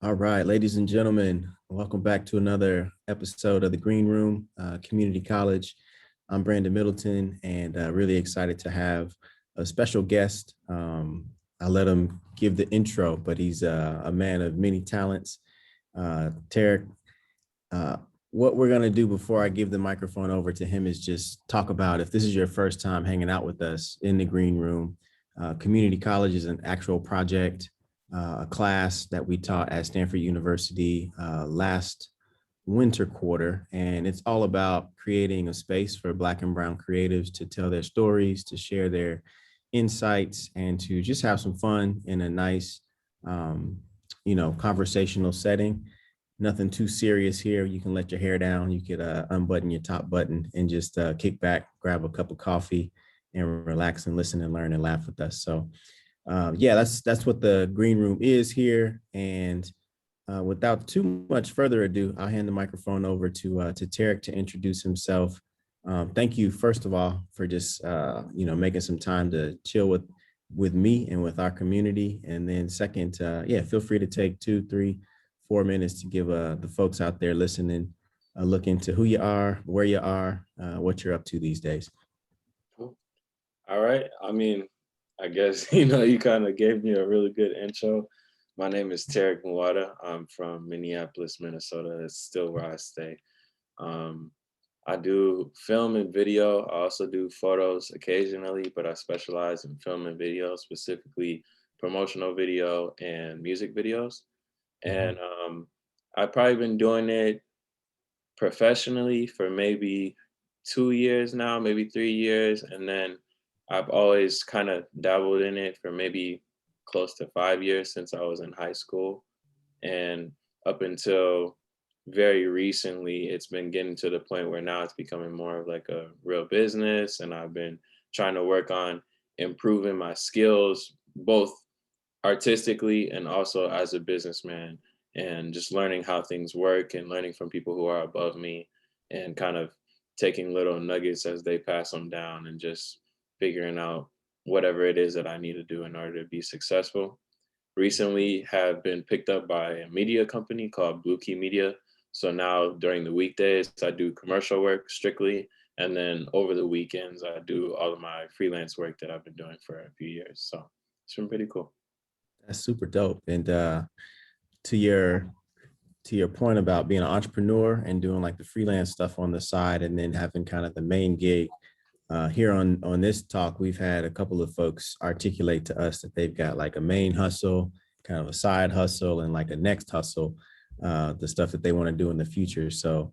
All right, ladies and gentlemen, welcome back to another episode of the Green Room Community College. I'm Brandon Middleton, and really excited to have a special guest. I'll let him give the intro, but he's a man of many talents. Tariq, uh, what we're going to do before I give the microphone over to him is just talk about, if this is your first time hanging out with us in the Green Room, community college is an actual project, a class that we taught at Stanford University last winter quarter. And it's all about creating a space for Black and Brown creatives to tell their stories, to share their insights, and to just have some fun in a nice, conversational setting. Nothing too serious here. You can let your hair down. You could unbutton your top button and just kick back, grab a cup of coffee, and relax and listen and learn and laugh with us. So, yeah, that's what the Green Room is here. And without too much further ado, I'll hand the microphone over to Tariq to introduce himself. Thank you, first of all, for just making some time to chill with me and with our community. And then second, feel free to take 2, 3, 4 minutes to give the folks out there listening a look into who you are, where you are, what you're up to these days. Cool. All right. I guess, you kind of gave me a really good intro. My name is Tariq Muata. I'm from Minneapolis, Minnesota. That's still where I stay. I do film and video. I also do photos occasionally, but I specialize in film and video, specifically promotional video and music videos. And I've probably been doing it professionally for maybe 2 years now, maybe 3 years. And then I've always kind of dabbled in it for maybe close to 5 years since I was in high school. And up until very recently, it's been getting to the point where now it's becoming more of like a real business. And I've been trying to work on improving my skills, both artistically and also as a businessman, and just learning how things work and learning from people who are above me and kind of taking little nuggets as they pass them down and just figuring out whatever it is that I need to do in order to be successful. Recently have been picked up by a media company called Blue Key Media. So now during the weekdays, I do commercial work strictly. And then over the weekends, I do all of my freelance work that I've been doing for a few years. So it's been pretty cool. That's super dope. And to your point about being an entrepreneur and doing like the freelance stuff on the side and then having kind of the main gig, here on this talk, we've had a couple of folks articulate to us that they've got like a main hustle, kind of a side hustle, and like a next hustle, the stuff that they want to do in the future. So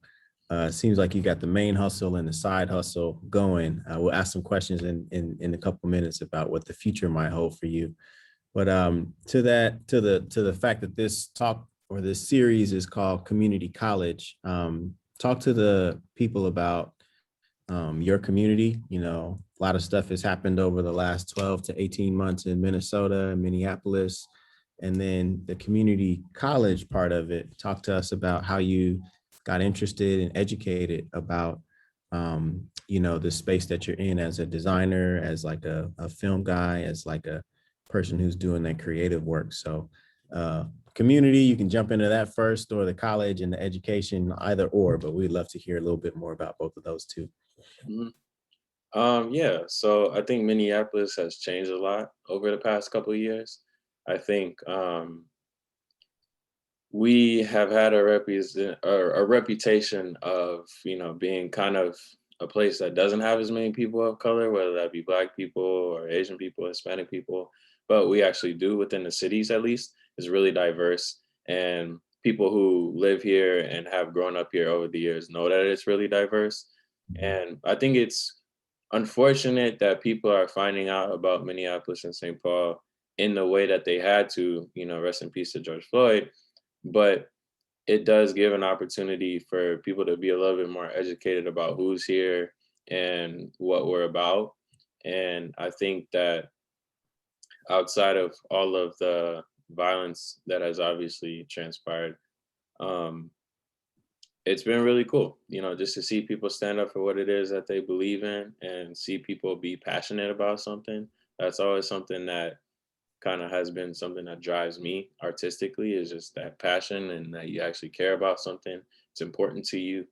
it seems like you got the main hustle and the side hustle going. We'll ask some questions in a couple minutes about what the future might hold for you. But to the fact that this talk or this series is called Community College, talk to the people about your community. A lot of stuff has happened over the last 12 to 18 months in Minnesota and Minneapolis. And then the community college part of it. Talk to us about how you got interested and educated about, the space that you're in as a designer, as like a film guy, as like a person who's doing that creative work. So community, you can jump into that first, or the college and the education, either or, but we'd love to hear a little bit more about both of those too. So I think Minneapolis has changed a lot over the past couple of years. I think we have had a reputation of, being kind of a place that doesn't have as many people of color, whether that be Black people or Asian people, Hispanic people, but we actually do within the cities at least, is really diverse. And people who live here and have grown up here over the years know that it's really diverse. And I think it's unfortunate that people are finding out about Minneapolis and St. Paul in the way that they had to, rest in peace to George Floyd. But it does give an opportunity for people to be a little bit more educated about who's here and what we're about. And I think that outside of all of the violence that has obviously transpired, it's been really cool, just to see people stand up for what it is that they believe in and see people be passionate about something. That's always something that kind of has been something that drives me artistically, is just that passion and that you actually care about something. It's important to you.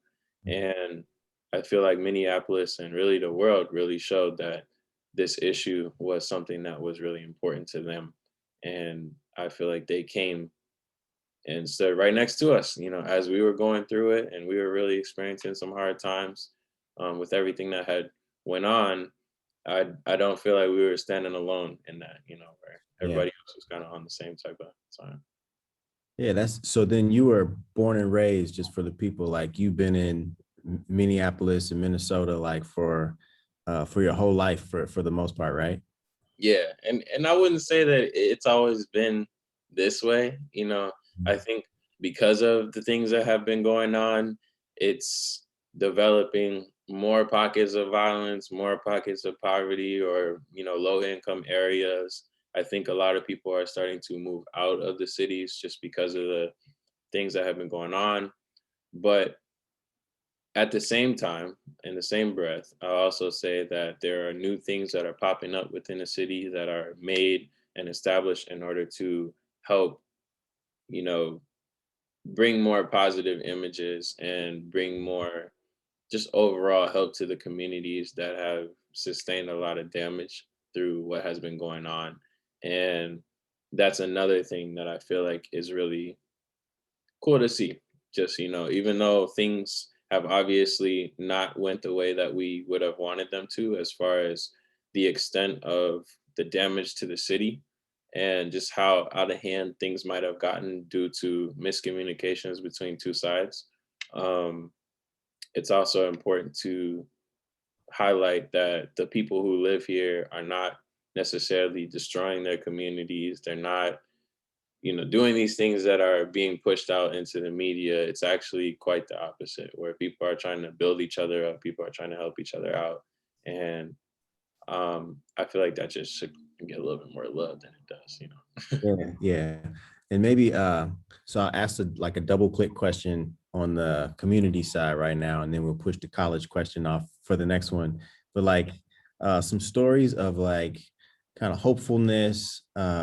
And I feel like Minneapolis and really the world really showed that this issue was something that was really important to them. And I feel like they came and stood right next to us, as we were going through it and we were really experiencing some hard times with everything that had went on. I don't feel like we were standing alone in that, where Yeah. everybody else was kind of on the same type of time. Yeah, that's so then you were born and raised, just for the people, like you've been in Minneapolis and Minnesota like for your whole life for the most part, right? Yeah, and I wouldn't say that it's always been this way. I Mhm. think because of the things that have been going on, it's developing more pockets of violence, more pockets of poverty, or low income areas. I think a lot of people are starting to move out of the cities just because of the things that have been going on. But at the same time, in the same breath, I'll also say that there are new things that are popping up within the city that are made and established in order to help, you know, bring more positive images and bring more just overall help to the communities that have sustained a lot of damage through what has been going on. And that's another thing that I feel like is really cool to see. Just, even though things have obviously not went the way that we would have wanted them to, as far as the extent of the damage to the city and just how out of hand things might have gotten due to miscommunications between two sides. Um, it's also important to highlight that the people who live here are not necessarily destroying their communities. They're not doing these things that are being pushed out into the media. It's actually quite the opposite, where people are trying to build each other up, people are trying to help each other out. And I feel like that just should get a little bit more love than it does. Yeah, yeah. And maybe so I'll ask like a double click question on the community side right now, and then we'll push the college question off for the next one. But like some stories of like kind of hopefulness,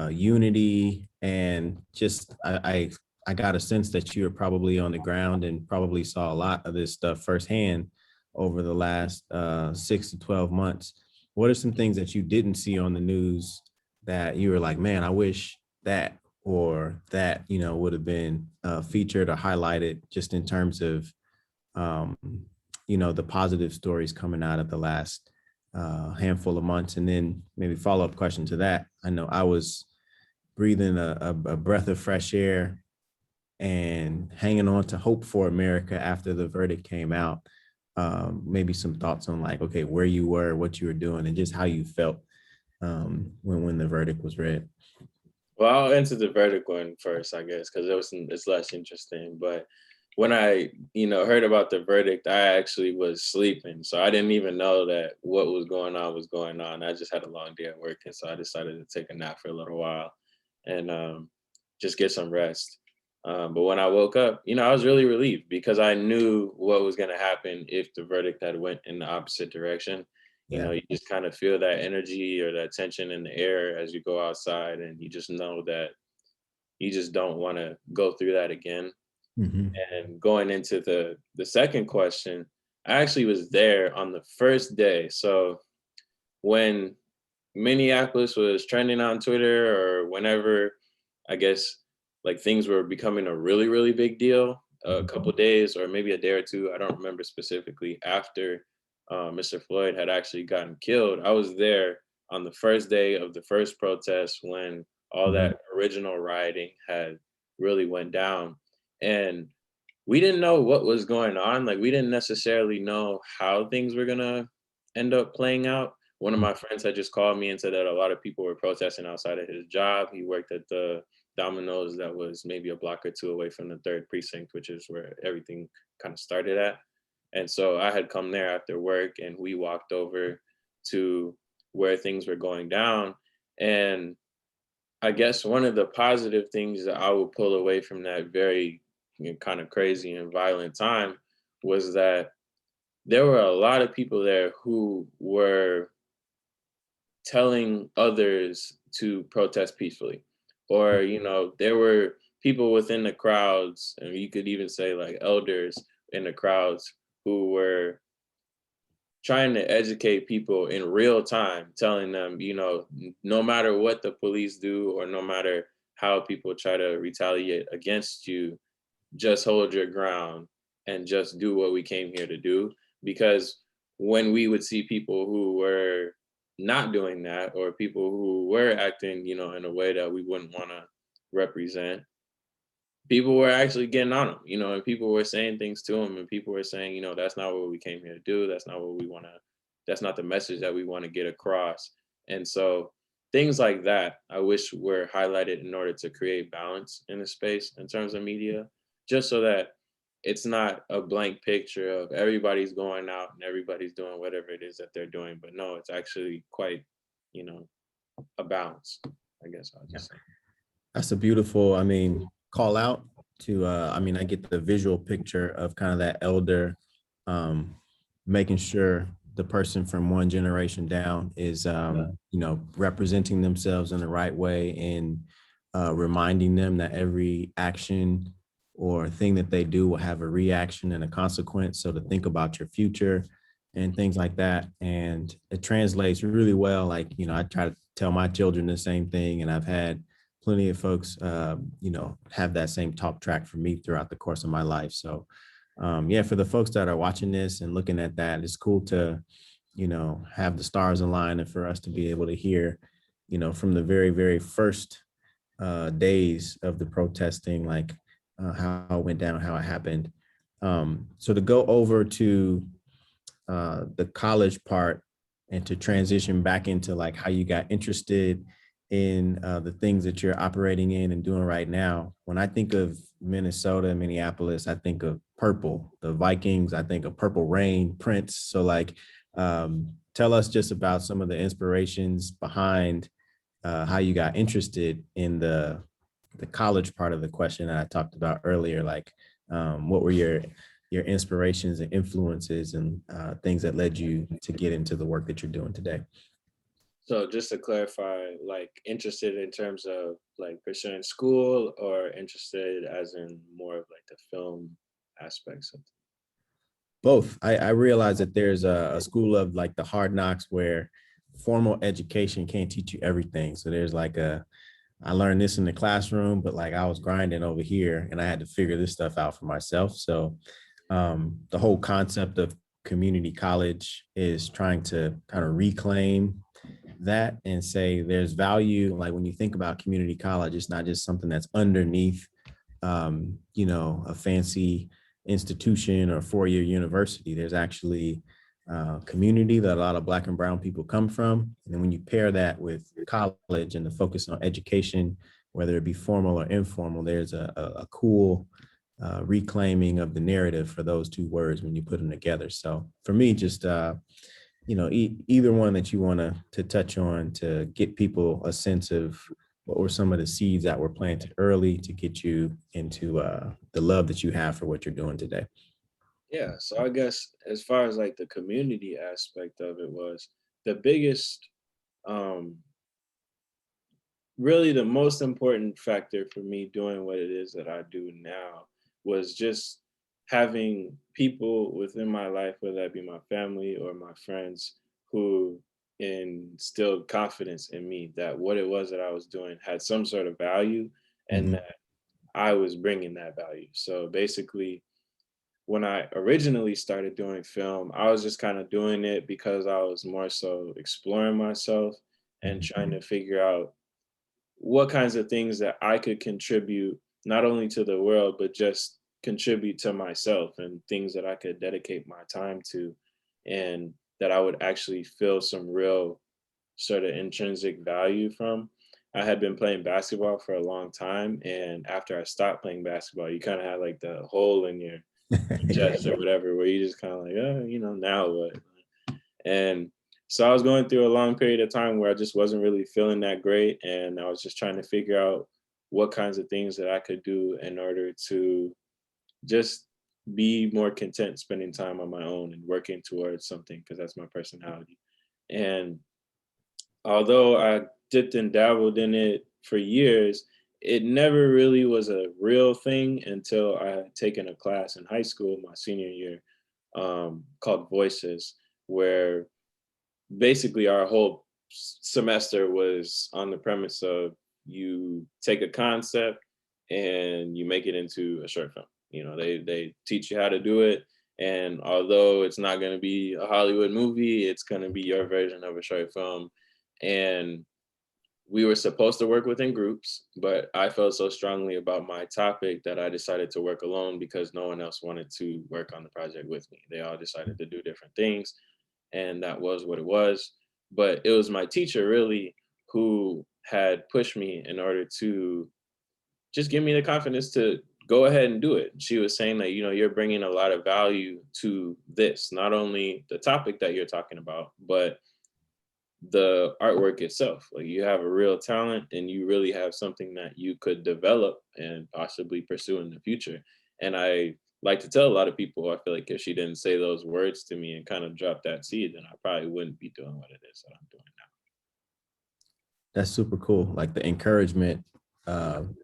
unity, and just I got a sense that you were probably on the ground and probably saw a lot of this stuff firsthand over the last 6 to 12 months. What are some things that you didn't see on the news that you were like, man, I wish that or that, would have been featured or highlighted just in terms of, um, the positive stories coming out of the last handful of months. And then maybe follow up question to that. I know I was breathing a breath of fresh air and hanging on to hope for America after the verdict came out. Maybe some thoughts on like, okay, where you were, what you were doing, and just how you felt when the verdict was read. Well, I'll answer the verdict one first, I guess, because it's less interesting. But when I, heard about the verdict, I actually was sleeping, so I didn't even know that what was going on was going on. I just had a long day at work, and so I decided to take a nap for a little while and just get some rest. But when I woke up, I was really relieved because I knew what was going to happen if the verdict had went in the opposite direction. Yeah. You just kind of feel that energy or that tension in the air as you go outside, and you just know that you just don't want to go through that again. Mhm. And going into the second question, I actually was there on the first day. So when Minneapolis was trending on Twitter, or whenever, I guess, like things were becoming a really, really big deal, a Mhm. couple days or maybe a day or two, I don't remember specifically, after Mr. Floyd had actually gotten killed. I was there on the first day of the first protest when all Mhm. that original rioting had really went down. And we didn't know what was going on. Like, we didn't necessarily know how things were gonna end up playing out. One of my friends had just called me and said that a lot of people were protesting outside of his job. He worked at the Domino's that was maybe a block or two away from the third precinct, which is where everything kind of started at. And so I had come there after work and we walked over to where things were going down. And I guess one of the positive things that I would pull away from that very kind of crazy and violent time was that there were a lot of people there who were telling others to protest peacefully. Or, you know, there were people within the crowds, and you could even say like elders in the crowds who were trying to educate people in real time, telling them, you know, no matter what the police do or no matter how people try to retaliate against you, just hold your ground and just do what we came here to do. Because when we would see people who were not doing that, or people who were acting, you know, in a way that we wouldn't want to represent, people were actually getting on them, you know, and people were saying things to them, and people were saying, you know, that's not what we came here to do. That's not what we want to, that's not the message that we want to get across. And so things like that, I wish were highlighted in order to create balance in the space in terms of media, just so that it's not a blank picture of everybody's going out and everybody's doing whatever it is that they're doing. But no, it's actually quite, you know, a balance, I guess I'll just say. That's a beautiful, I mean, call out to, I mean, I get the visual picture of kind of that elder, um, making sure the person from one generation down is, you know, representing themselves in the right way, and reminding them that every action or thing that they do will have a reaction and a consequence. So to think about your future and things like that. And it translates really well. Like, you know, I try to tell my children the same thing, and I've had plenty of folks, you know, have that same talk track for me throughout the course of my life. So, yeah, for the folks that are watching this and looking at that, it's cool to, you know, have the stars align, and for us to be able to hear, you know, from the very, very first days of the protesting, like how it went down, how it happened. So to go over to the college part, and to transition back into like how you got interested in the things that you're operating in and doing right now. When I think of Minnesota and Minneapolis, I think of purple, the Vikings, I think of Purple Rain, Prince. So like, tell us just about some of the inspirations behind how you got interested in the college part of the question that I talked about earlier. Like, what were your inspirations and influences, and things that led you to get into the work that you're doing today? So just to clarify, like interested in terms of like pursuing school, or interested as in more of like the film aspects of Both. I realize that there's a school of like the hard knocks where formal education can't teach you everything. So there's like I learned this in the classroom, but like I was grinding over here and I had to figure this stuff out for myself. So the whole concept of community college is trying to kind of reclaim that and say there's value. Like when you think about community college, it's not just something that's underneath, you know, a fancy institution or four-year university. There's actually community that a lot of Black and brown people come from. And then when you pair that with college and the focus on education, whether it be formal or informal, there's a cool reclaiming of the narrative for those two words when you put them together. So for me, just you know, either one that you want to touch on to get people a sense of what were some of the seeds that were planted early to get you into the love that you have for what you're doing today. Yeah, so I guess as far as like the community aspect of it was the biggest, um, really the most important factor for me doing what it is that I do now was just having people within my life, whether that be my family or my friends, who instilled confidence in me that what it was that I was doing had some sort of value, and Mhm. that I was bringing that value. So basically, when I originally started doing film, I was just kind of doing it because I was more so exploring myself and trying to figure out what kinds of things that I could contribute not only to the world, but just contribute to myself, and things that I could dedicate my time to, and that I would actually feel some real sort of intrinsic value from. I had been playing basketball for a long time, and after I stopped playing basketball, you kind of had like the hole in your Yeah. chest or whatever, where you just kind of like, oh, you know, now what? And so I was going through a long period of time where I just wasn't really feeling that great. And I was just trying to figure out what kinds of things that I could do in order to just be more content spending time on my own and working towards something, because that's my personality. And although I dipped and dabbled in it for years. It never really was a real thing until I had taken a class in high school, my senior year, called Voices, where basically our whole semester was on the premise of you take a concept and you make it into a short film. You know, they teach you how to do it, and although it's not going to be a Hollywood movie, it's going to be your version of a short film. And we were supposed to work within groups, but I felt so strongly about my topic that I decided to work alone because no one else wanted to work on the project with me. They all decided to do different things, and that was what it was. But it was my teacher really who had pushed me in order to just give me the confidence to go ahead and do it. She was saying that, you know, you're bringing a lot of value to this, not only the topic that you're talking about, but the artwork itself. Like, you have a real talent and you really have something that you could develop and possibly pursue in the future. And I like to tell a lot of people, I feel like if she didn't say those words to me and kind of drop that seed, then I probably wouldn't be doing what it is that I'm doing now. That's super cool. Like the encouragement,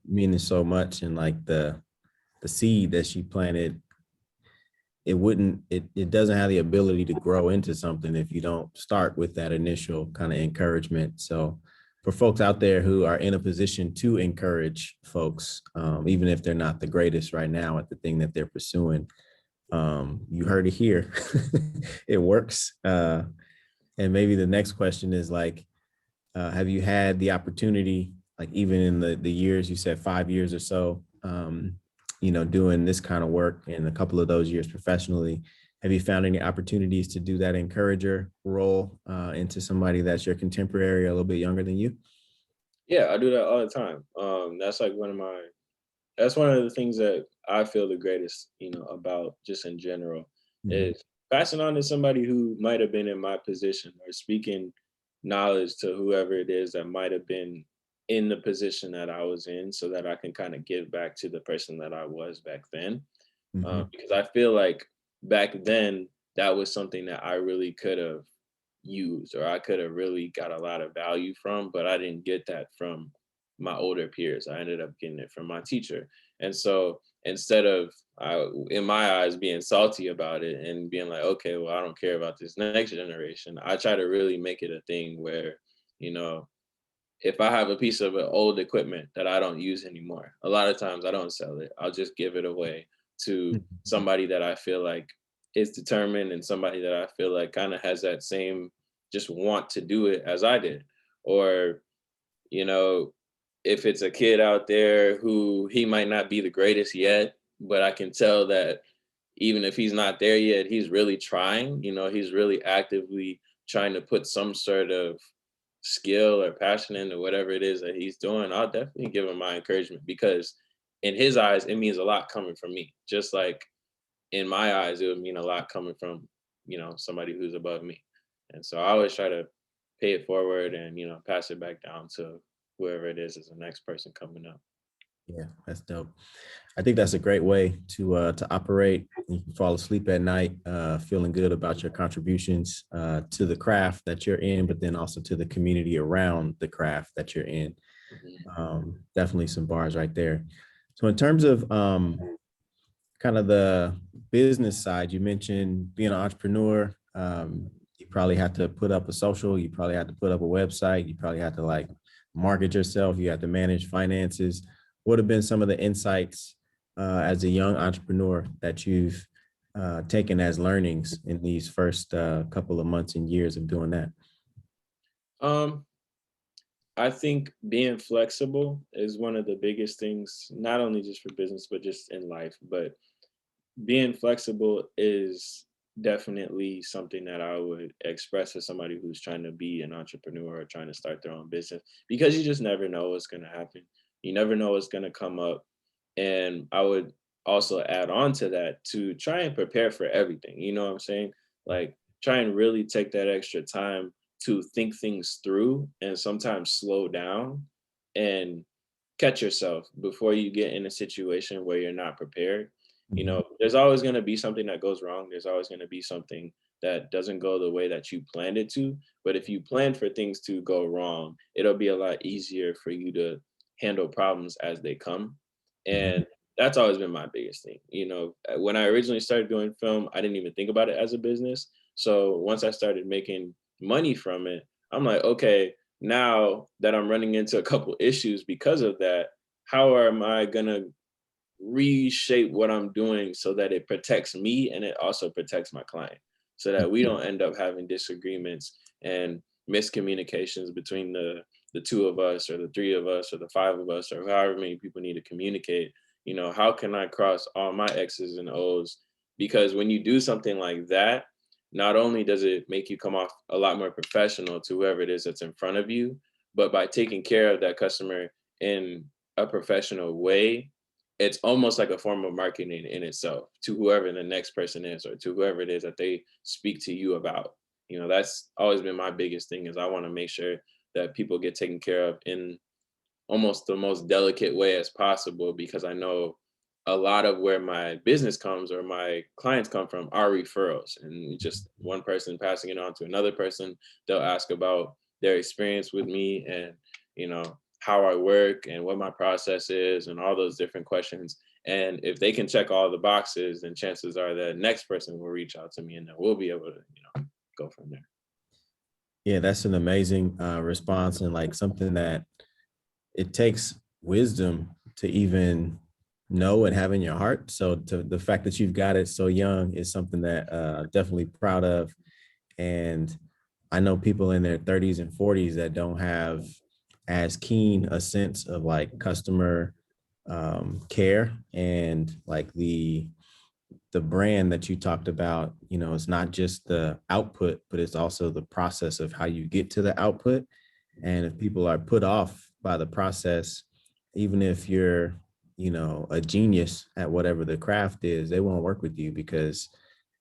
meaning so much, and like the seed that she planted, it doesn't have the ability to grow into something if you don't start with that initial kind of encouragement. So for folks out there who are in a position to encourage folks, even if they're not the greatest right now at the thing that they're pursuing, you heard it here. It works. And maybe the next question is like, have you had the opportunity, like even in the years, you said 5 years or so, doing this kind of work, and a couple of those years professionally, have you found any opportunities to do that encourager role into somebody that's your contemporary, a little bit younger than you? Yeah, I do that all the time. That's like that's one of the things that I feel the greatest, you know, about just in general, Mhm. is passing on to somebody who might have been in my position, or speaking knowledge to whoever it is that might have been in the position that I was in, so that I can kind of give back to the person that I was back then. Mhm. Because I feel like back then that was something that I really could have used, or I could have really got a lot of value from, but I didn't get that from my older peers. I ended up getting it from my teacher. And so instead of, in my eyes, being salty about it and being like, okay, well, I don't care about this next generation, I try to really make it a thing where, you know, if I have a piece of old equipment that I don't use anymore, a lot of times I don't sell it. I'll just give it away to somebody that I feel like is determined, and somebody that I feel like kind of has that same just want to do it as I did. Or, you know, if it's a kid out there who he might not be the greatest yet, but I can tell that even if he's not there yet, he's really trying, you know, he's really actively trying to put some sort of skill or passion into whatever it is that he's doing, I'll definitely give him my encouragement, because in his eyes, it means a lot coming from me. Just like in my eyes, it would mean a lot coming from, you know, somebody who's above me. And so I always try to pay it forward and, you know, pass it back down to whoever it is the next person coming up. Yeah, that's dope. I think that's a great way to operate. You can fall asleep at night, feeling good about your contributions to the craft that you're in, but then also to the community around the craft that you're in. Mhm. Definitely some bars right there. So in terms of kind of the business side, you mentioned being an entrepreneur. You probably have to put up a social, you probably have to put up a website, you probably have to like market yourself, you have to manage finances. What have been some of the insights as a young entrepreneur that you've taken as learnings in these first couple of months and years of doing that? Um, I think being flexible is one of the biggest things, not only just for business, but just in life. But being flexible is definitely something that I would express to somebody who's trying to be an entrepreneur or trying to start their own business, because you just never know what's going to happen. You never know what's going to come up. And I would also add on to that to try and prepare for everything. You know what I'm saying? Like, try and really take that extra time to think things through, and sometimes slow down and catch yourself before you get in a situation where you're not prepared. You Mhm. know, there's always going to be something that goes wrong. There's always going to be something that doesn't go the way that you planned it to. But if you plan for things to go wrong, it'll be a lot easier for you to handle problems as they come. Mhm. And that's always been my biggest thing. When I originally started doing film, I didn't even think about it as a business. So once I started making money from it, I'm like, okay, now that I'm running into a couple issues because of that, how am I gonna reshape what I'm doing so that it protects me and it also protects my client, so that we don't end up having disagreements and miscommunications between the two of us or the three of us or the five of us or however many people need to communicate. How can I cross all my X's and O's? Because when you do something like that, not only does it make you come off a lot more professional to whoever it is that's in front of you, but by taking care of that customer in a professional way, it's almost like a form of marketing in itself to whoever the next person is or to whoever it is that they speak to you about. That's always been my biggest thing, is I want to make sure that people get taken care of in almost the most delicate way as possible, because I know a lot of where my business comes or my clients come from are referrals, and just one person passing it on to another person. They'll ask about their experience with me and how I work and what my process is and all those different questions. And if they can check all the boxes, then chances are the next person will reach out to me, and then we'll be able to go from there. Yeah, that's an amazing response, and like something that it takes wisdom to even know and have in your heart. So the fact that you've got it so young is something that definitely proud of. And I know people in their 30s and 40s that don't have as keen a sense of like customer care, and like the brand that you talked about. It's not just the output, but it's also the process of how you get to the output. And if people are put off by the process, even if you're, a genius at whatever the craft is, they won't work with you because,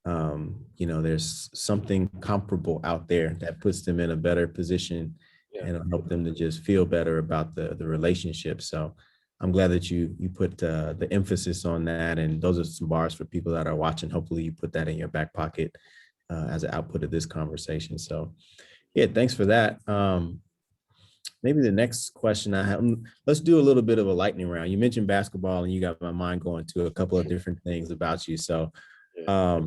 there's something comparable out there that puts them in a better position Yeah. and it'll help them to just feel better about the relationship. So I'm glad that you put the emphasis on that. And those are some bars for people that are watching. Hopefully you put that in your back pocket as an output of this conversation. So yeah, thanks for that. Maybe the next question I have, let's do a little bit of a lightning round. You mentioned basketball and you got my mind going to a couple of different things about you. So Yeah.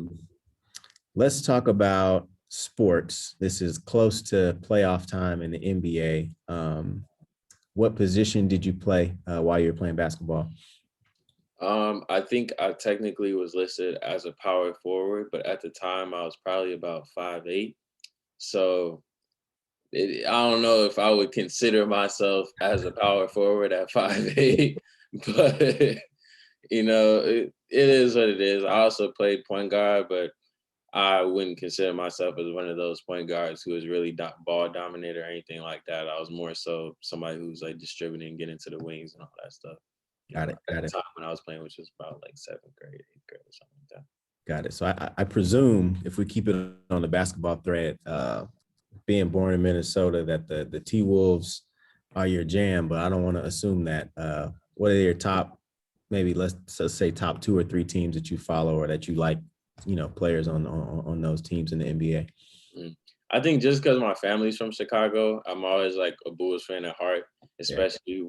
let's talk about sports. This is close to playoff time in the NBA. What position did you play while you were playing basketball? I think I technically was listed as a power forward, but at the time I was probably about 5'8". So I don't know if I would consider myself as a power forward at 5'8", but it is what it is. I also played point guard, but I wouldn't consider myself as one of those point guards who is really ball dominant or anything like that. I was more so somebody who's like distributing, getting to the wings and all that stuff. Got it. At Got the it. time when I was playing, which was about like 7th grade, 8th grade, or something like that. Got it. So I presume if we keep it on the basketball thread, being born in Minnesota, that the T Wolves are your jam, but I don't want to assume that. What are your top, maybe let's say top 2 or 3 teams that you follow or that you like, players on those teams in the NBA? Mm. I think just because my family's from Chicago, I'm always like a Bulls fan at heart, Yeah. especially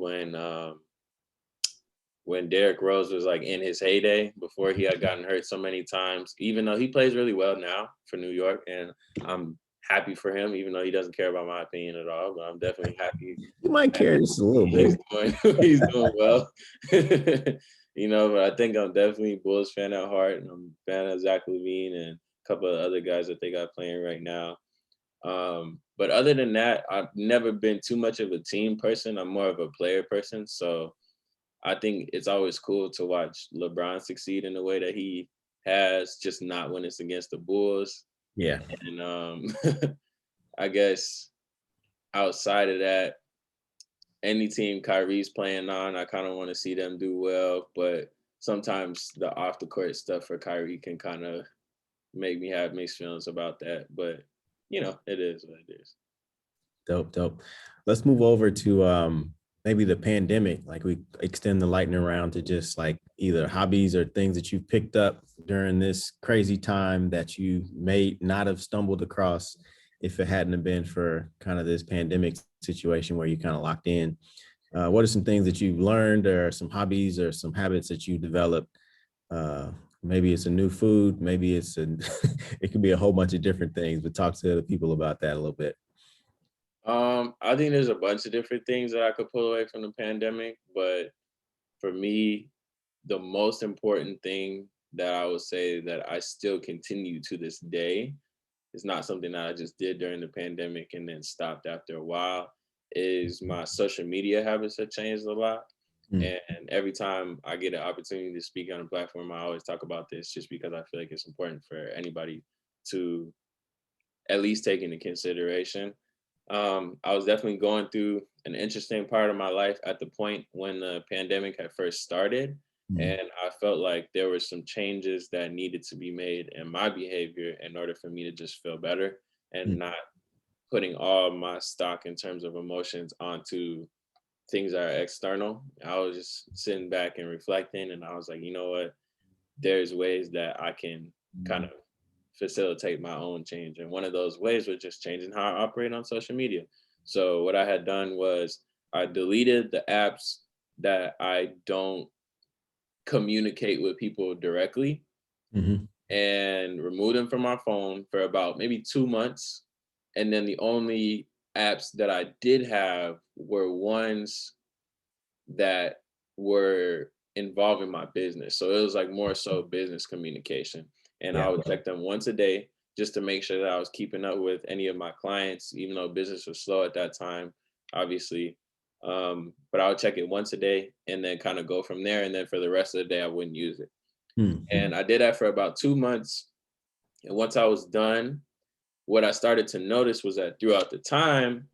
when Derrick Rose was like in his heyday before he had gotten hurt so many times. Even though he plays really well now for New York, and I'm happy for him, even though he doesn't care about my opinion at all. But I'm definitely happy You might care just a little he's bit. doing he's doing well. But I think I'm definitely a Bulls fan at heart, and I'm a fan of Zach LaVine and a couple of other guys that they got playing right now. But other than that, I've never been too much of a team person. I'm more of a player person. So I think it's always cool to watch LeBron succeed in the way that he has, just not when it's against the Bulls. Yeah. And I guess outside of that, any team Kyrie's playing on, I kind of want to see them do well. But sometimes the off the court stuff for Kyrie can kind of make me have mixed feelings about that. But it is what it is. Dope. Let's move over to maybe the pandemic, like we extend the lightning round to just like either hobbies or things that you picked up during this crazy time that you may not have stumbled across if it hadn't have been for kind of this pandemic situation where you kind of locked in. What are some things that you've learned or some hobbies or some habits that you developed? Maybe it's a new food, maybe it's a, it could be a whole bunch of different things, but talk to the people about that a little bit. I think there's a bunch of different things that I could pull away from the pandemic, but for me, the most important thing that I would say that I still continue to this day, it's not something that I just did during the pandemic and then stopped after a while, is my social media habits have changed a lot. Mm, And every time I get an opportunity to speak on a platform, I always talk about this just because I feel like it's important for anybody to at least take into consideration. I was definitely going through an interesting part of my life at the point when the pandemic had first started. mm, And I felt like there were some changes that needed to be made in my behavior in order for me to just feel better and mm, not putting all my stock in terms of emotions onto things that are external. I was just sitting back and reflecting, and I was like, you know what? There's ways that I can kind of facilitate my own change. And one of those ways was just changing how I operate on social media. So what I had done was I deleted the apps that I don't communicate with people directly mhm, and removed them from my phone for about maybe 2 months. And then the only apps that I did have were ones that were involving my business. So it was like more so business communication. And I yeah. would check them once a day just to make sure that I was keeping up with any of my clients, even though business was slow at that time, obviously. But I would check it once a day and then kind of go from there. And then for the rest of the day, I wouldn't use it. Mhm, And I did that for about 2 months. And once I was done, what I started to notice was that throughout the time,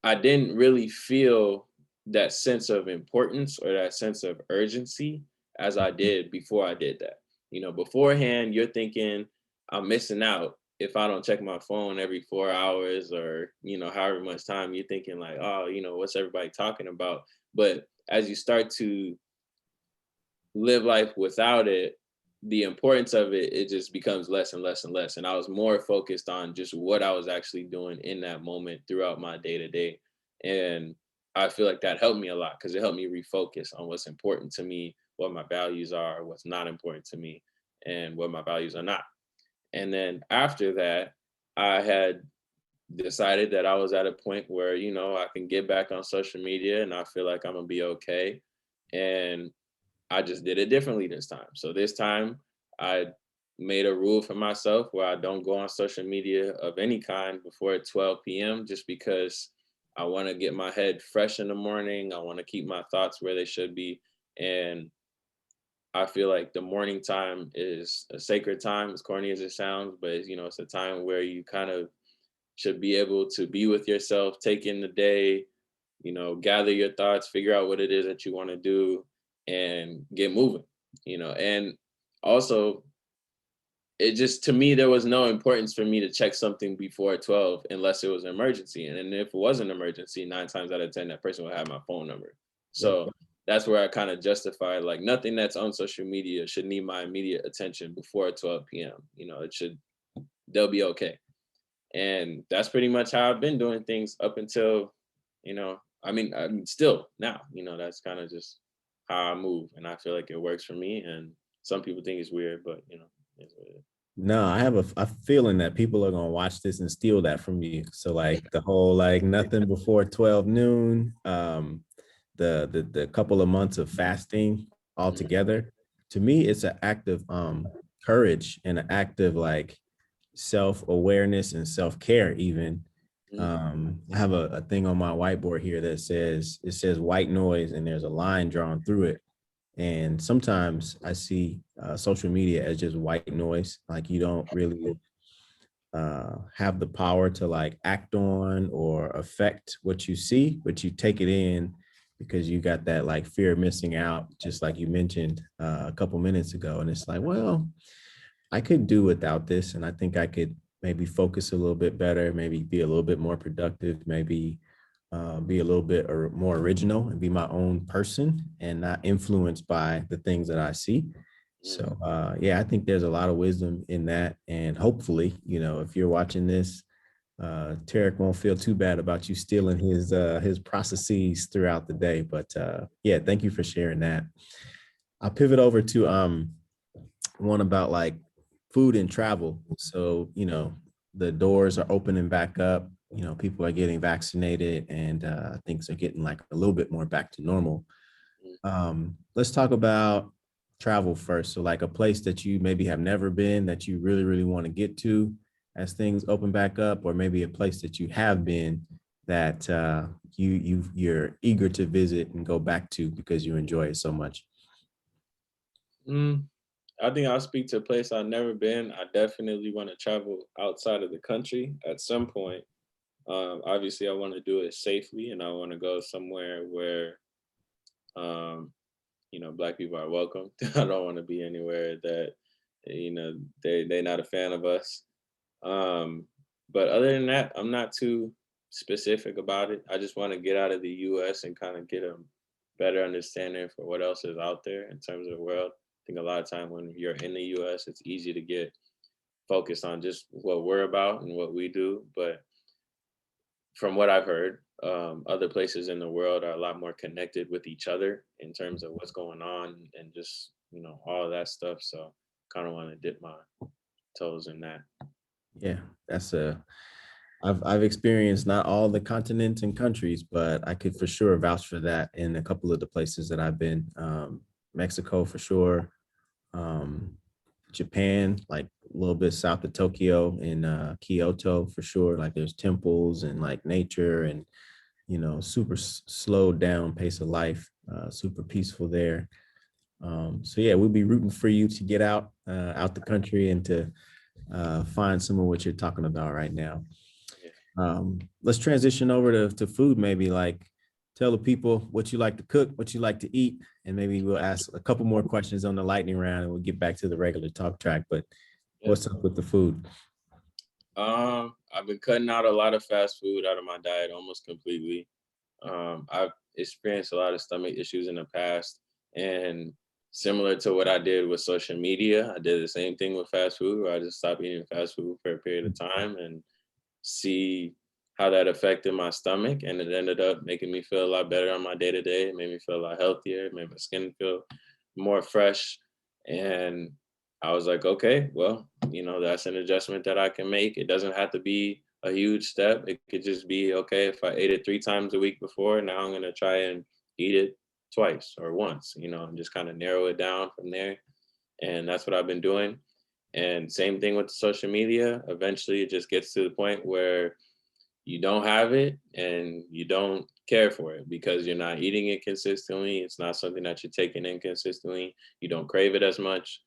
I didn't really feel that sense of importance or that sense of urgency as I did before I did that. You know, beforehand, you're thinking, I'm missing out if I don't check my phone every 4 hours or, however much time you're thinking, like, oh, what's everybody talking about? But as you start to live life without it, the importance of it, it just becomes less and less and less. And I was more focused on just what I was actually doing in that moment throughout my day to day. And I feel like that helped me a lot because it helped me refocus on what's important to me, what my values are, what's not important to me, and what my values are not. And then after that, I had decided that I was at a point where, I can get back on social media and I feel like I'm gonna be okay. And I just did it differently this time. So this time I made a rule for myself where I don't go on social media of any kind before 12 p.m. just because I want to get my head fresh in the morning. I want to keep my thoughts where they should be. And I feel like the morning time is a sacred time, as corny as it sounds, but it's a time where you kind of should be able to be with yourself, take in the day, gather your thoughts, figure out what it is that you want to do and get moving, and also it just, to me, there was no importance for me to check something before 12 unless it was an emergency. And then if it was an emergency, 9 times out of 10, that person would have my phone number. yep. So that's where I kind of justified, like, nothing that's on social media should need my immediate attention before 12 p.m. They'll be okay. And that's pretty much how I've been doing things up until, I mean, still now, that's kind of just how I move. And I feel like it works for me. And some people think it's weird, but, it's what it is. No, I have a feeling that people are gonna watch this and steal that from you. So like the whole like nothing before 12 noon, the couple of months of fasting Mhm, altogether. To me, it's an act of courage and an act of like self-awareness and self-care even. mhm, I have a thing on my whiteboard here that says white noise and there's a line drawn through it. And sometimes I see social media as just white noise, like you don't really have the power to like act on or affect what you see, but you take it in because you got that like fear of missing out, just like you mentioned a couple minutes ago. And it's like, well, I could do without this, and I think I could maybe focus a little bit better, maybe be a little bit more productive, maybe be a little bit or more original and be my own person and not influenced by the things that I see. So yeah, I think there's a lot of wisdom in that. And hopefully, if you're watching this, Tariq won't feel too bad about you stealing his processes throughout the day. But yeah, thank you for sharing that. I'll pivot over to one about like food and travel. So, the doors are opening back up, people are getting vaccinated and things are getting like a little bit more back to normal. Let's talk about travel first. So like a place that you maybe have never been that you really, really want to get to as things open back up, or maybe a place that you have been that you're eager to visit and go back to because you enjoy it so much. Mm, I think I'll speak to a place I've never been. I definitely want to travel outside of the country at some point. Obviously, I want to do it safely, and I want to go somewhere where, um, Black people are welcome. I don't want to be anywhere that, they're not a fan of us. Um, but other than that, I'm not too specific about it. I just want to get out of the U.S. and kind of get a better understanding for what else is out there in terms of the world. I think a lot of time when you're in the U.S., it's easy to get focused on just what we're about and what we do. But from what I've heard, other places in the world are a lot more connected with each other in terms of what's going on and just all of that stuff. So kind of want to dip my toes in that. Yeah, that's I've experienced not all the continents and countries, but I could for sure vouch for that in a couple of the places that I've been. Mexico for sure, um, Japan, like a little bit south of Tokyo in Kyoto for sure. Like there's temples and like nature and super slowed down pace of life, super peaceful there. So yeah, we'll be rooting for you to get out the country and to find some of what you're talking about right now. Yeah. Let's transition over to food, maybe like tell the people what you like to cook, what you like to eat, and maybe we'll ask a couple more questions on the lightning round and we'll get back to the regular talk track. But Yeah. what's up with the food? I've been cutting out a lot of fast food out of my diet almost completely. I've experienced a lot of stomach issues in the past, and similar to what I did with social media, I did the same thing with fast food, where I just stopped eating fast food for a period of time and see how that affected my stomach, and it ended up making me feel a lot better on my day to day. It made me feel a lot healthier. It made my skin feel more fresh, and I was like, okay, well, that's an adjustment that I can make. It doesn't have to be a huge step. It could just be okay if I ate it 3 times a week before. Now I'm gonna try and eat it twice or once, and just kind of narrow it down from there. And that's what I've been doing. And same thing with the social media. Eventually, it just gets to the point where you don't have it and you don't care for it because you're not eating it consistently. It's not something that you're taking in consistently. You don't crave it as much.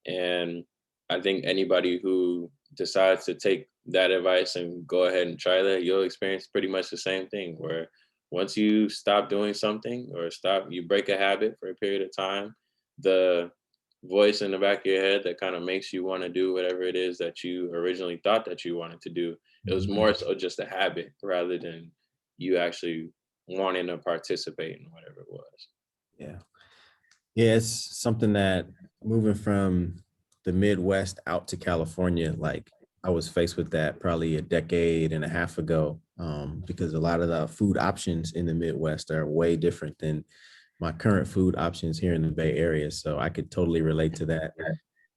And I think anybody who decides to take that advice and go ahead and try that, you'll experience pretty much the same thing where once you stop doing something or you break a habit for a period of time, the voice in the back of your head that kind of makes you want to do whatever it is that you originally thought that you wanted to do, it was more so just a habit rather than you actually wanting to participate in whatever it was. Yeah. Yeah, it's something that moving from the Midwest out to California, like I was faced with that probably a decade and a half ago, because a lot of the food options in the Midwest are way different than my current food options here in the Bay Area. So I could totally relate to that.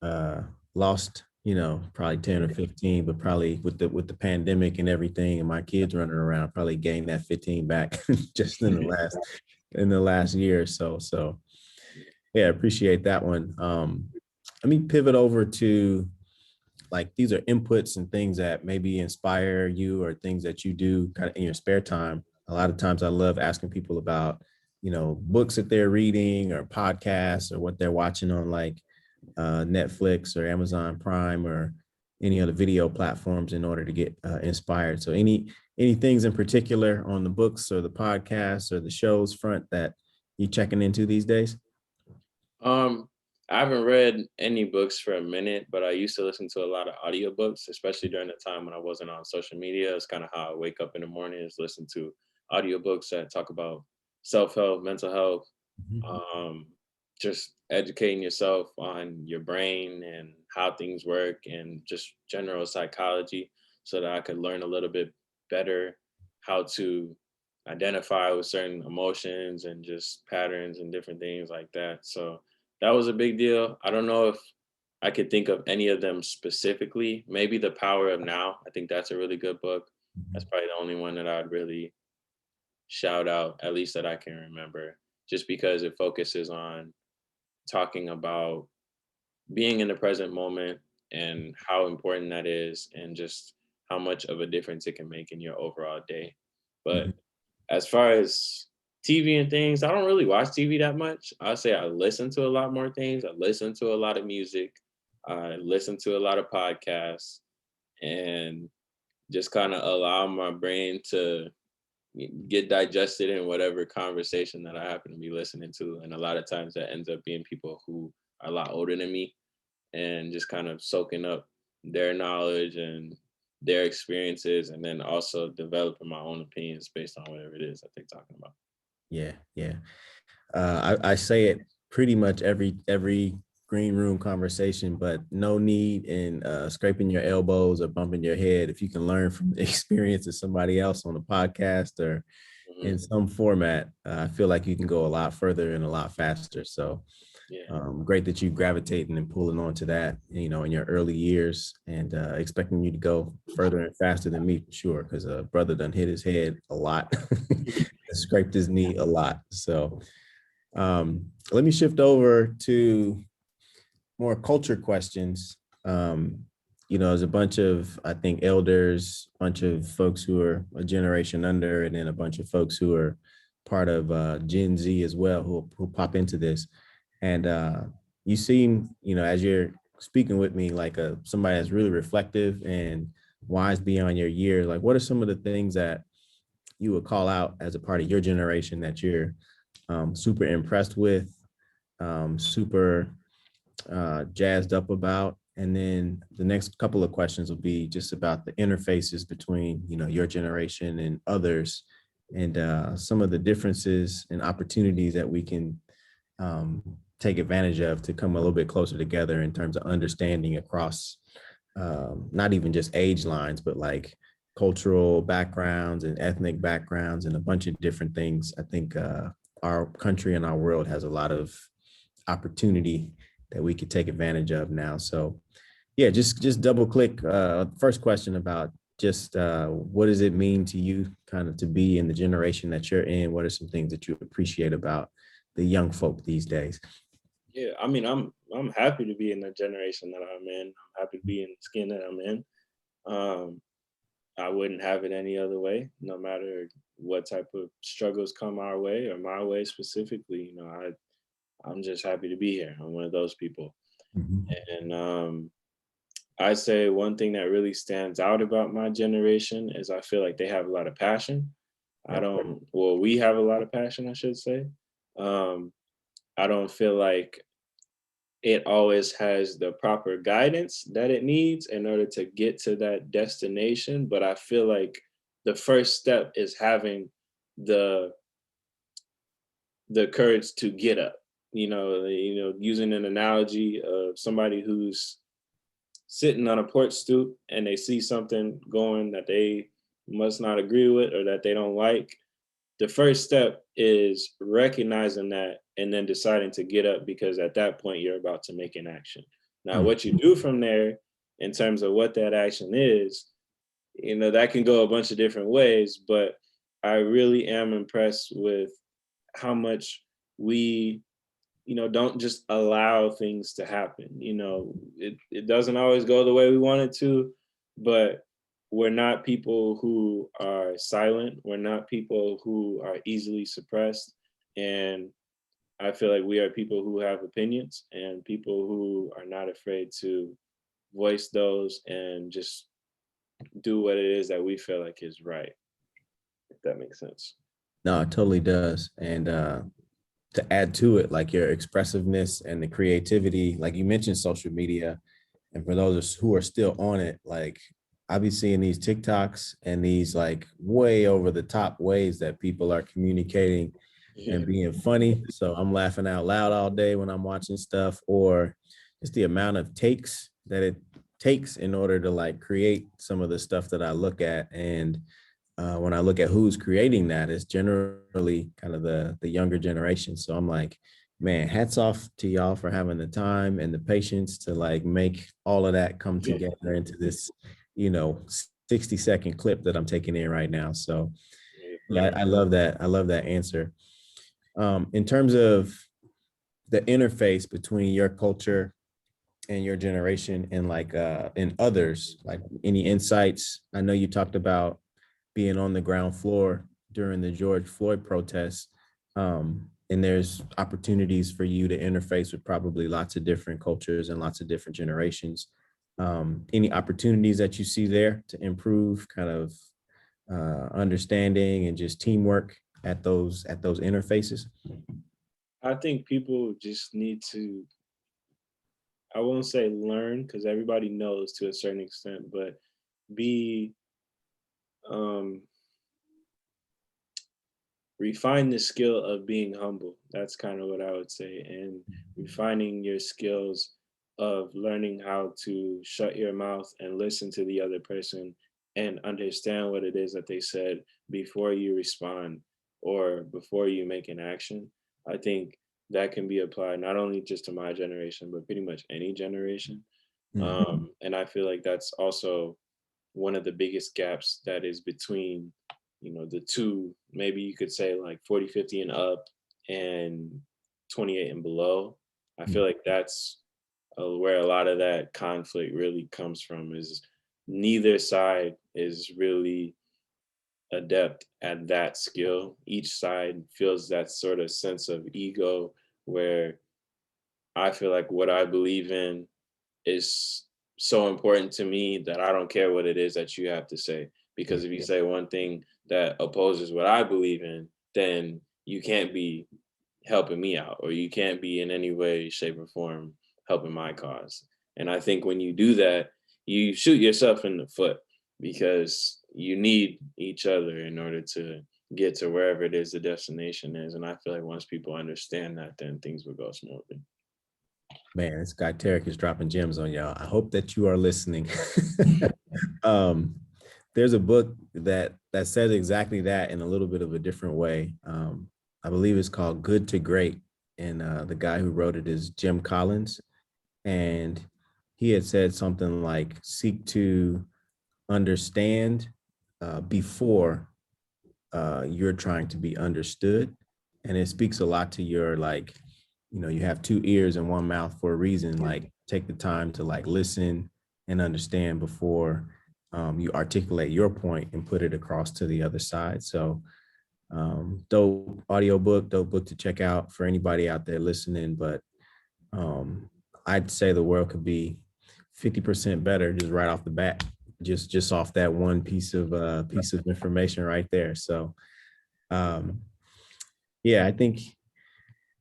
Uh, Lost, probably 10 or 15, but probably with the pandemic and everything and my kids running around, probably gained that 15 back just in the last year or so. So yeah, appreciate that one. Let me pivot over to like these are inputs and things that maybe inspire you or things that you do kind of in your spare time. A lot of times I love asking people about, books that they're reading or podcasts or what they're watching on like Netflix or Amazon Prime or any other video platforms in order to get inspired. So any things in particular on the books or the podcasts or the shows front that you checking into these days? Um, I haven't read any books for a minute, but I used to listen to a lot of audiobooks, especially during the time when I wasn't on social media. It's kind of how I wake up in the morning is listen to audiobooks that talk about self-help, mental health, Mhm. just educating yourself on your brain and how things work and just general psychology so that I could learn a little bit better how to identify with certain emotions and just patterns and different things like that. So that was a big deal. I don't know if I could think of any of them specifically. Maybe The Power of Now. I think that's a really good book. That's Mhm. probably the only one that I'd really shout out, at least that I can remember, just because it focuses on talking about being in the present moment and how important that is and just how much of a difference it can make in your overall day. Mhm. But as far as TV and things, I don't really watch TV that much. I say I listen to a lot more things. I listen to a lot of music. I listen to a lot of podcasts and just kind of allow my brain to get digested in whatever conversation that I happen to be listening to. And a lot of times that ends up being people who are a lot older than me and just kind of soaking up their knowledge and their experiences and then also developing my own opinions based on whatever it is that they're talking about. Yeah, yeah. I say it pretty much every green room conversation, but no need in scraping your elbows or bumping your head if you can learn from the experience of somebody else on a podcast or Hmm. in some format. I feel like you can go a lot further and a lot faster. So Yeah. great that you gravitating and pulling on to that, in your early years, and expecting you to go further and faster than me for sure. Because a brother done hit his head a lot, scraped his knee a lot. So let me shift over to more culture questions. There's a bunch of, I think, elders, a bunch of folks who are a generation under, and then a bunch of folks who are part of Gen Z as well, who pop into this. And you seem, as you're speaking with me, like somebody that's really reflective and wise beyond your years. Like, what are some of the things that you would call out as a part of your generation that you're super impressed with, super jazzed up about? And then the next couple of questions will be just about the interfaces between, your generation and others, and some of the differences and opportunities that we can um, take advantage of to come a little bit closer together in terms of understanding across not even just age lines, but like cultural backgrounds and ethnic backgrounds and a bunch of different things. I think our country and our world has a lot of opportunity that we could take advantage of now. So yeah, just double click. First question about just what does it mean to you kind of to be in the generation that you're in? What are some things that you appreciate about the young folk these days? Yeah. I mean, I'm happy to be in the generation that I'm in. I'm happy to be in the skin that I'm in. Um, I wouldn't have it any other way, no matter what type of struggles come our way or my way specifically. I'm just happy to be here. I'm one of those people. Mhm. And I say one thing that really stands out about my generation is I feel like they have a lot of passion. I Yep. don't, well, we have a lot of passion, I should say. Um, I don't feel like it always has the proper guidance that it needs in order to get to that destination. But I feel like the first step is having the the courage to get up. Using an analogy of somebody who's sitting on a porch stoop and they see something going that they must not agree with or that they don't like. The first step is recognizing that and then deciding to get up because at that point you're about to make an action. Now, Mm. what you do from there in terms of what that action is, that can go a bunch of different ways, but I really am impressed with how much we don't just allow things to happen. It doesn't always go the way we want it to, but we're not people who are silent. We're not people who are easily suppressed. And I feel like we are people who have opinions and people who are not afraid to voice those and just do what it is that we feel like is right, if that makes sense. No, it totally does. And to add to it, like your expressiveness and the creativity, like you mentioned social media, and for those who are still on it, like I be seeing these TikToks and these like way over the top ways that people are communicating Yeah. and being funny. So I'm laughing out loud all day when I'm watching stuff, or just the amount of takes that it takes in order to like create some of the stuff that I look at. And when I look at who's creating that, it's generally kind of the younger generation. So I'm like, man, hats off to y'all for having the time and the patience to like make all of that come Yeah. together into this, you know, 60-second clip that I'm taking in right now. So Yeah, for yeah, real. I love that. I love that answer. In terms of the interface between your culture and your generation and like in others, like any insights? I know you talked about being on the ground floor during the George Floyd protests. And there's opportunities for you to interface with probably lots of different cultures and lots of different generations. Any opportunities that you see there to improve kind of understanding and just teamwork at those interfaces? I think people just need to, I won't say learn because everybody knows to a certain extent, but be um refine the skill of being humble. That's kind of what I would say. And refining your skills of learning how to shut your mouth and listen to the other person and understand what it is that they said before you respond or before you make an action. I think that can be applied not only just to my generation, but pretty much any generation. Mhm. And I feel like that's also one of the biggest gaps that is between, the two, maybe you could say like 40, 50 and up and 28 and below. I feel like that's where a lot of that conflict really comes from, is neither side is really adept at that skill. Each side feels that sort of sense of ego where I feel like what I believe in is so important to me that I don't care what it is that you have to say. Because if you say one thing that opposes what I believe in, then you can't be helping me out, or you can't be in any way, shape, or form helping my cause. And I think when you do that, you shoot yourself in the foot because you need each other in order to get to wherever it is the destination is. And I feel like once people understand that, then things will go smoothly. Man, this guy Tariq is dropping gems on y'all. I hope that you are listening. um, there's a book that says exactly that in a little bit of a different way. I believe it's called Good to Great, and the guy who wrote it is Jim Collins, and he had said something like, "Seek to understand before you're trying to be understood," and it speaks a lot to your like, you know, you have two ears and one mouth for a reason. Like, take the time to like listen and understand before you articulate your point and put it across to the other side. So dope audio book, dope book to check out for anybody out there listening. But um, I'd say the world could be 50% better just right off the bat, just off that one piece of information right there. So um, yeah, I think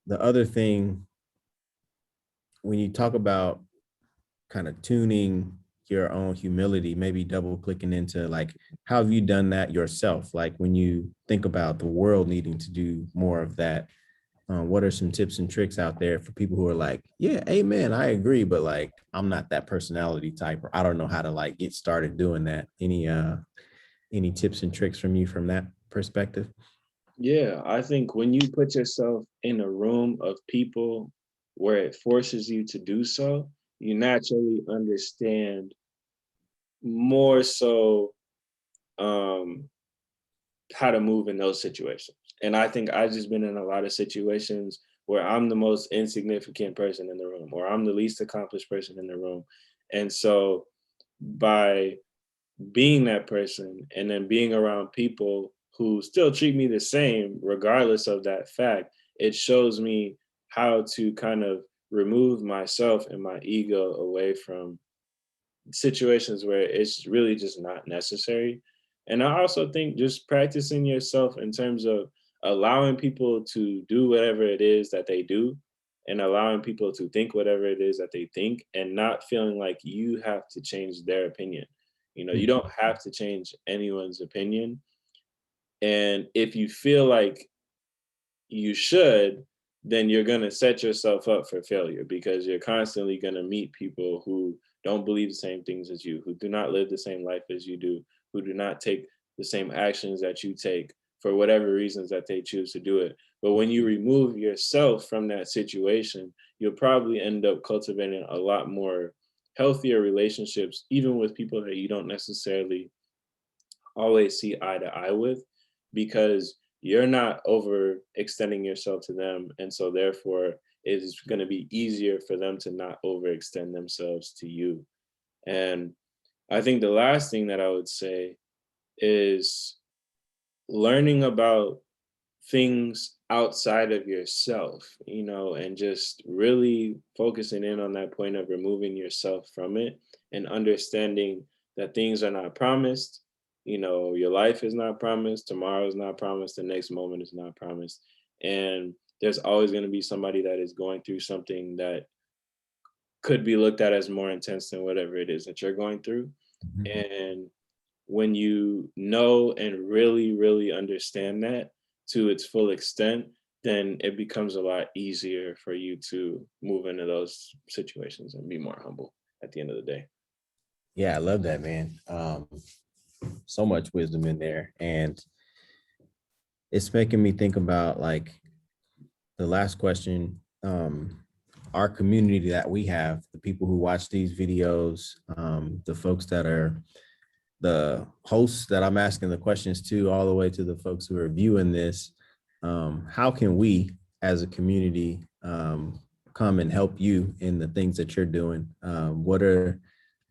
the other thing when you talk about kind of tuning your own humility, maybe double clicking into like, how have you done that yourself? Like when you think about the world needing to do more of that, what are some tips and tricks out there for people who are like, yeah, amen, I agree, but like, I'm not that personality type, or I don't know how to like get started doing that. Any tips and tricks from you from that perspective? Yeah, I think when you put yourself in a room of people where it forces you to do so, you naturally understand more so um, how to move in those situations. And I think I've just been in a lot of situations where I'm the most insignificant person in the room, or I'm the least accomplished person in the room. And so by being that person and then being around people who still treat me the same regardless of that fact, it shows me how to kind of remove myself and my ego away from situations where it's really just not necessary. And I also think just practicing yourself in terms of allowing people to do whatever it is that they do, and allowing people to think whatever it is that they think, and not feeling like you have to change their opinion. You know, you don't have to change anyone's opinion. And if you feel like you should, then you're going to set yourself up for failure because you're constantly going to meet people who don't believe the same things as you, who do not live the same life as you do, who do not take the same actions that you take for whatever reasons that they choose to do it. But when you remove yourself from that situation, you'll probably end up cultivating a lot more healthier relationships, even with people that you don't necessarily always see eye to eye with, because you're not overextending yourself to them. And so therefore it is going to be easier for them to not overextend themselves to you. And I think the last thing that I would say is learning about things outside of yourself, you know, and just really focusing in on that point of removing yourself from it and understanding that things are not promised. You know, your life is not promised, tomorrow is not promised, the next moment is not promised. And there's always going to be somebody that is going through something that could be looked at as more intense than whatever it is that you're going through. Mhm. And when you know and really, really understand that to its full extent, then it becomes a lot easier for you to move into those situations and be more humble at the end of the day. Yeah, I love that, man. So much wisdom in there. And it's making me think about like the last question. Our community that we have, the people who watch these videos, the folks that are the hosts that I'm asking the questions to, all the way to the folks who are viewing this, how can we as a community come and help you in the things that you're doing? What are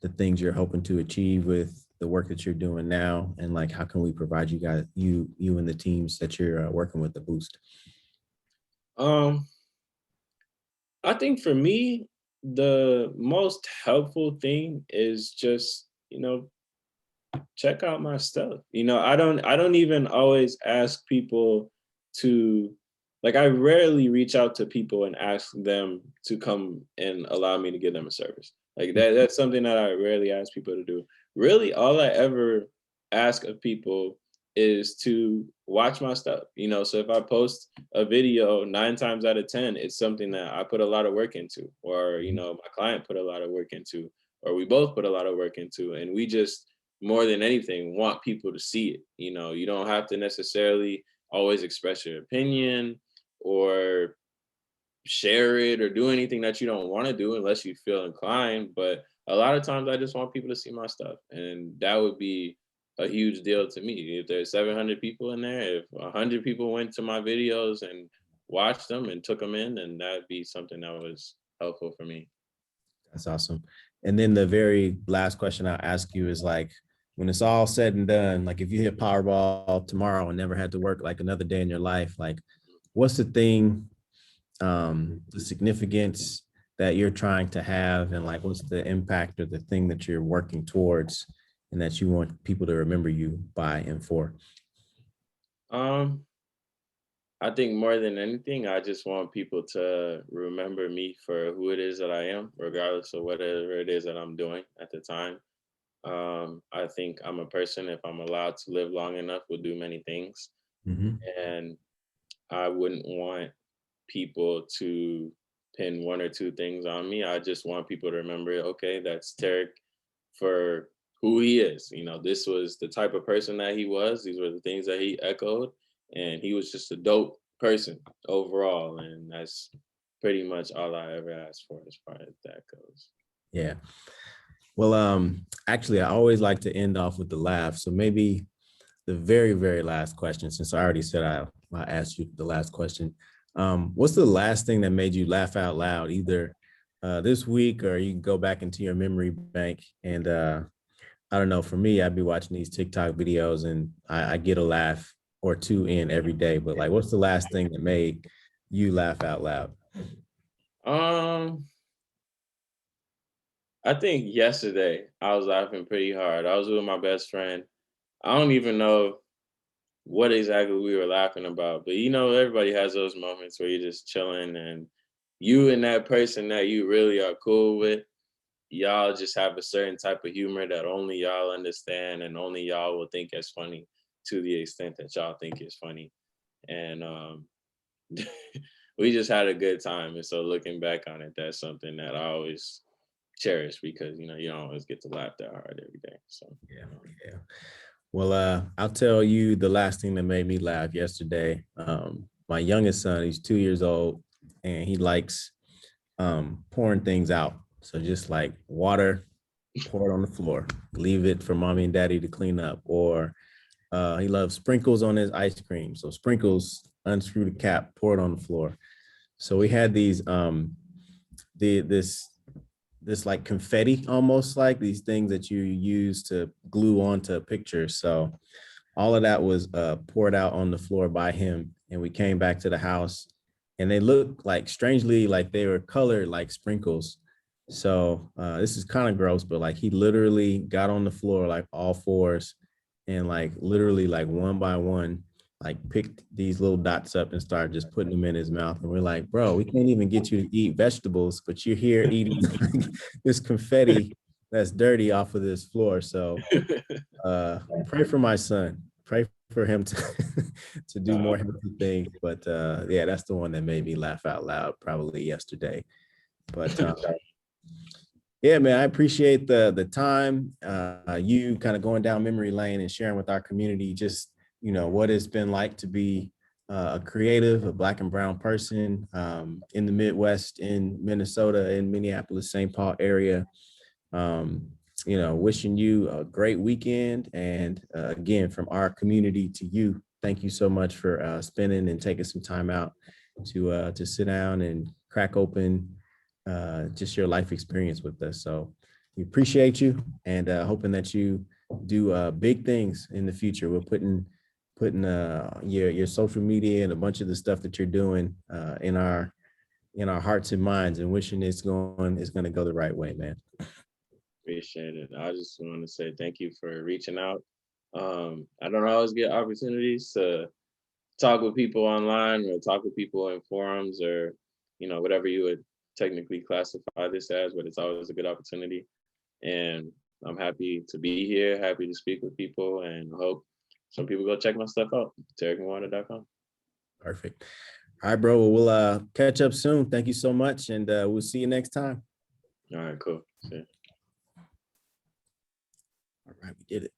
the things you're hoping to achieve with the work that you're doing now? And like, how can we provide you guys, you and the teams that you're working with, the boost? Um, I think for me, the most helpful thing is just, you know, check out my stuff. You know, I don't even always ask people to, like, I rarely reach out to people and ask them to come and allow me to give them a service. Like that's something that I rarely ask people to do. Really all I ever ask of people is to watch my stuff. You know, so if I post a video 9 times out of 10, it's something that I put a lot of work into, or you know, my client put a lot of work into, or we both put a lot of work into, and we just more than anything want people to see it. You know, you don't have to necessarily always express your opinion or share it or do anything that you don't want to do unless you feel inclined. But a lot of times I just want people to see my stuff. And that would be a huge deal to me. If there's 700 people in there, if 100 people went to my videos and watched them and took them in, then that'd be something that was helpful for me. That's awesome. And then the very last question I'll ask you is like, when it's all said and done, like if you hit Powerball tomorrow and never had to work like another day in your life, like what's the thing, the significance that you're trying to have, and like what's the impact or the thing that you're working towards and that you want people to remember you by and for? Um, I think more than anything, I just want people to remember me for who it is that I am, regardless of whatever it is that I'm doing at the time. I think I'm a person, if I'm allowed to live long enough, will do many things. Mm-hmm. And I wouldn't want people to pin one or two things on me. I just want people to remember, okay, that's Tariq for who he is. You know, this was the type of person that he was. These were the things that he echoed, and he was just a dope person overall. And that's pretty much all I ever asked for as far as that goes. Yeah. Well, actually, I always like to end off with the laugh. So maybe the very, very last question, since I already said I asked you the last question. What's the last thing that made you laugh out loud, either this week or you can go back into your memory bank? And I don't know, for me, I'd be watching these TikTok videos and I get a laugh or two in every day. But like, what's the last thing that made you laugh out loud? Um, I think yesterday I was laughing pretty hard. I was with my best friend. I don't even know what exactly we were laughing about, but you know, everybody has those moments where you're just chilling and you and that person that you really are cool with, y'all just have a certain type of humor that only y'all understand and only y'all will think is funny to the extent that y'all think is funny. And we just had a good time. And so looking back on it, that's something that I always cherish because you don't always get to laugh that hard every day. So Yeah, yeah. Well, I'll tell you the last thing that made me laugh yesterday. My youngest son, he's 2 years old, and he likes pouring things out. So just like water, pour it on the floor, leave it for mommy and daddy to clean up. Or he loves sprinkles on his ice cream. So sprinkles, unscrew the cap, pour it on the floor. So we had these this like confetti, almost like these things that you use to glue onto a picture. So all of that was poured out on the floor by him. And we came back to the house and they looked like strangely like they were colored like sprinkles. So this is kind of gross, but like he literally got on the floor like all fours and like literally like one by one, like picked these little dots up and started just putting them in his mouth. And we're like, bro, we can't even get you to eat vegetables, but you're here eating this confetti that's dirty off of this floor. So pray for my son. Pray for him to to do more healthy things. But yeah, that's the one that made me laugh out loud probably yesterday. But yeah, man, I appreciate the time. You kind of going down memory lane and sharing with our community just what it's been like to be a creative, a Black and brown person in the Midwest, in Minnesota, in Minneapolis, St. Paul area. Um, wishing you a great weekend. And again, from our community to you, thank you so much for spending and taking some time out to sit down and crack open just your life experience with us. So we appreciate you and hoping that you do big things in the future. We're putting your social media and a bunch of the stuff that you're doing in our hearts and minds, and wishing it's going to go the right way, man. appreciate it. I just want to say thank you for reaching out. I don't always get opportunities to talk with people online or talk with people in forums or whatever you would technically classify this as, but it's always a good opportunity. And I'm happy to be here, happy to speak with people, and hope some people go check my stuff out. TariqMuata.com. Perfect. All right, bro. Well, we'll catch up soon. Thank you so much, and we'll see you next time. All right, cool. See ya. All right, we did it.